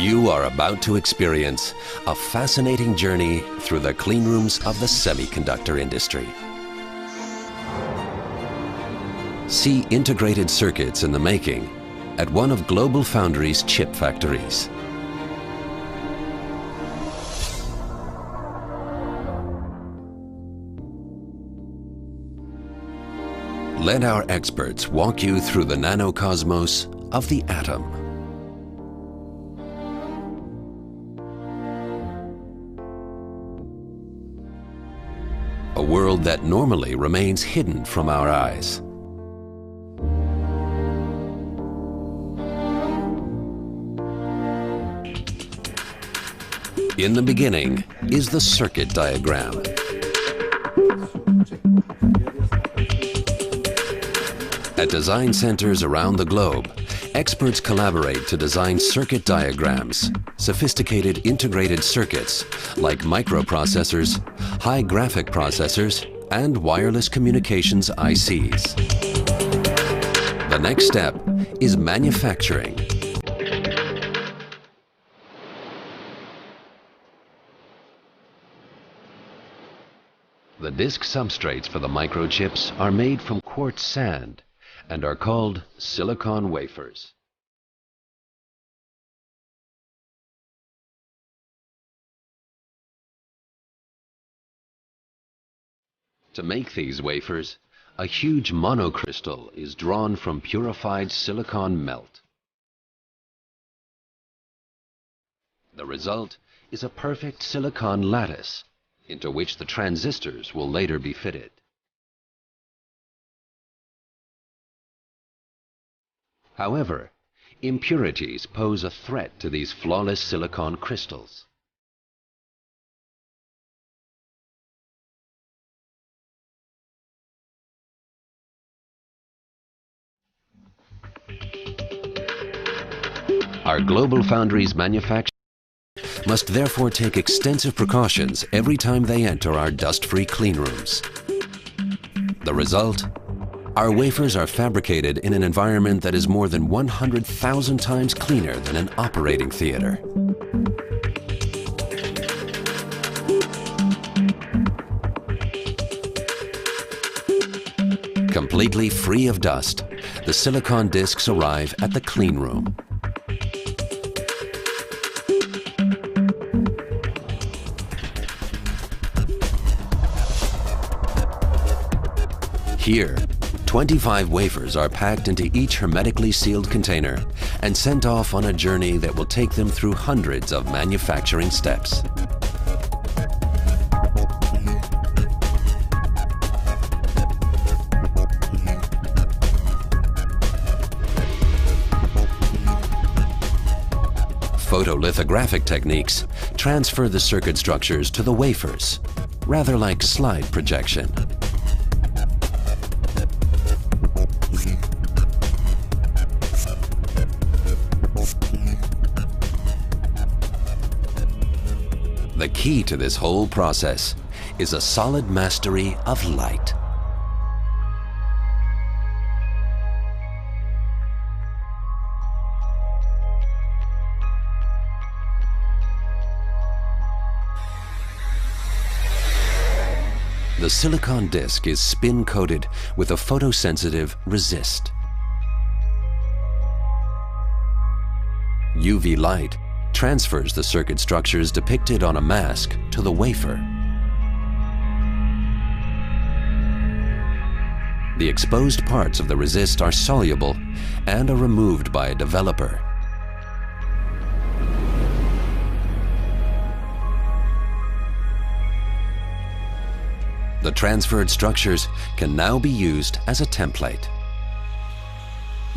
You are about to experience a fascinating journey through the clean rooms of the semiconductor industry. See integrated circuits in the making at one of Global Foundries' chip factories. Let our experts walk you through the nanocosmos of the atom. A world that normally remains hidden from our eyes. In the beginning is the circuit diagram. At design centers around the globe, experts collaborate to design circuit diagrams, sophisticated integrated circuits like microprocessors, high graphic processors, and wireless communications ICs. The next step is manufacturing. The disk substrates for the microchips are made from quartz sand and are called silicon wafers. To make these wafers, a huge monocrystal is drawn from purified silicon melt. The result is a perfect silicon lattice into which the transistors will later be fitted. However, impurities pose a threat to these flawless silicon crystals. Our Global Foundries manufacturers must therefore take extensive precautions every time they enter our dust-free clean rooms. The result? Our wafers are fabricated in an environment that is more than 100,000 times cleaner than an operating theater. Completely free of dust, the silicon discs arrive at the clean room. Here, 25 wafers are packed into each hermetically sealed container and sent off on a journey that will take them through hundreds of manufacturing steps. Photolithographic techniques transfer the circuit structures to the wafers, rather like slide projection. The key to this whole process is a solid mastery of light. The silicon disc is spin-coated with a photosensitive resist. UV light transfers the circuit structures depicted on a mask to the wafer. The exposed parts of the resist are soluble and are removed by a developer. The transferred structures can now be used as a template.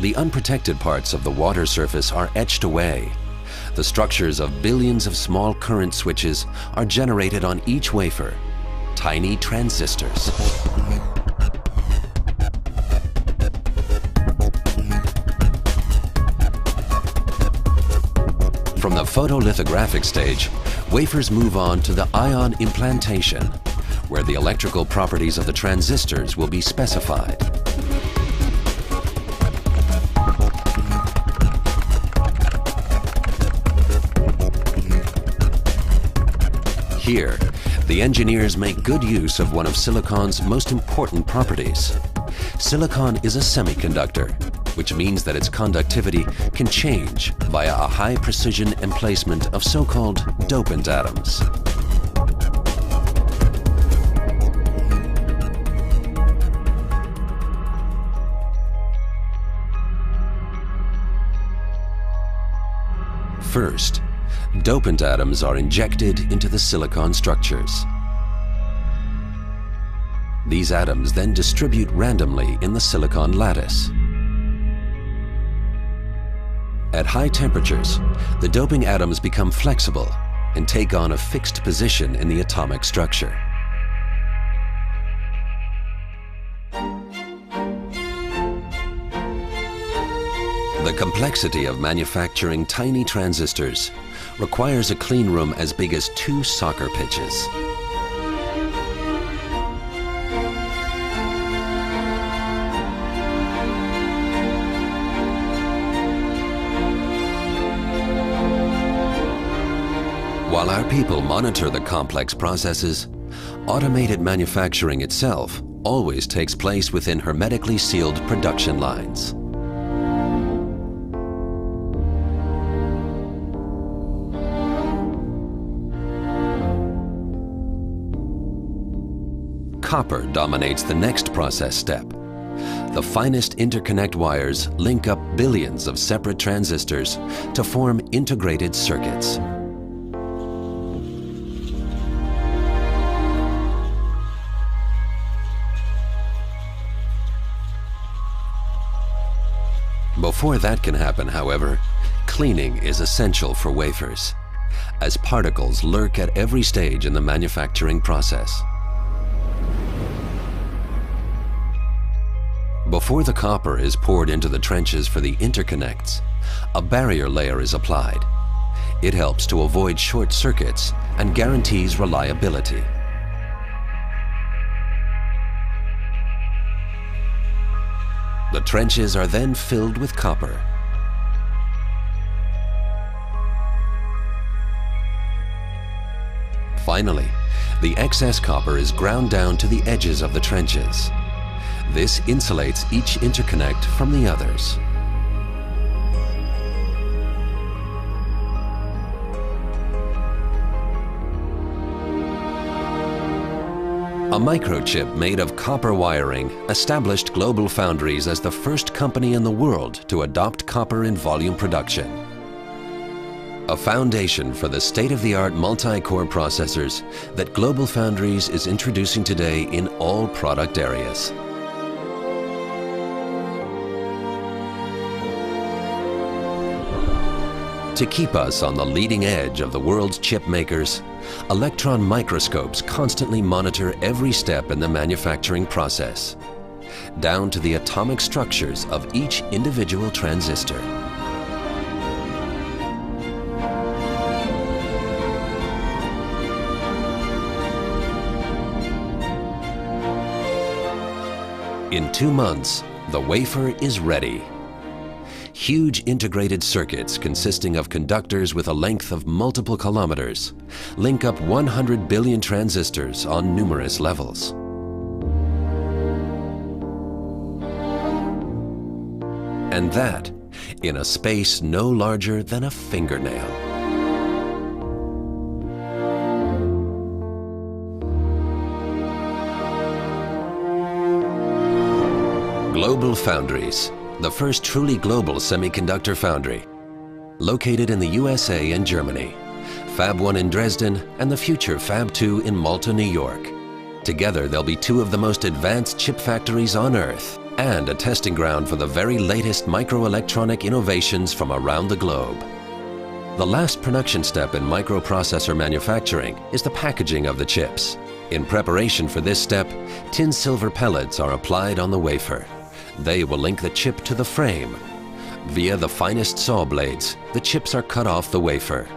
The unprotected parts of the water surface are etched away. The structures of billions of small current switches are generated on each wafer, tiny transistors. From the photolithographic stage, wafers move on to the ion implantation, where the electrical properties of the transistors will be specified. Here, the engineers make good use of one of silicon's most important properties. Silicon is a semiconductor, which means that its conductivity can change via a high precision emplacement of so-called dopant atoms. First, dopant atoms are injected into the silicon structures. These atoms then distribute randomly in the silicon lattice. At high temperatures, the doping atoms become flexible and take on a fixed position in the atomic structure. The complexity of manufacturing tiny transistors requires a clean room as big as 2 soccer pitches. While our people monitor the complex processes, automated manufacturing itself always takes place within hermetically sealed production lines. Copper dominates the next process step. The finest interconnect wires link up billions of separate transistors to form integrated circuits. Before that can happen, however, cleaning is essential for wafers, as particles lurk at every stage in the manufacturing process. Before the copper is poured into the trenches for the interconnects, a barrier layer is applied. It helps to avoid short circuits and guarantees reliability. The trenches are then filled with copper. Finally, the excess copper is ground down to the edges of the trenches. This insulates each interconnect from the others. A microchip made of copper wiring established Global Foundries as the first company in the world to adopt copper in volume production. A foundation for the state-of-the-art multi-core processors that Global Foundries is introducing today in all product areas. To keep us on the leading edge of the world's chip makers, electron microscopes constantly monitor every step in the manufacturing process, down to the atomic structures of each individual transistor. In 2 months, the wafer is ready. Huge integrated circuits consisting of conductors with a length of multiple kilometers link up 100 billion transistors on numerous levels. And that in a space no larger than a fingernail. Global Foundries, the first truly global semiconductor foundry, located in the USA and Germany, Fab 1 in Dresden and the future Fab 2 in Malta, New York. Together they'll be 2 of the most advanced chip factories on Earth and a testing ground for the very latest microelectronic innovations from around the globe. The last production step in microprocessor manufacturing is the packaging of the chips. In preparation for this step, tin silver pellets are applied on the wafer. They will link the chip to the frame. Via the finest saw blades, the chips are cut off the wafer.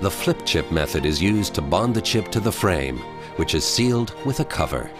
The flip chip method is used to bond the chip to the frame, which is sealed with a cover.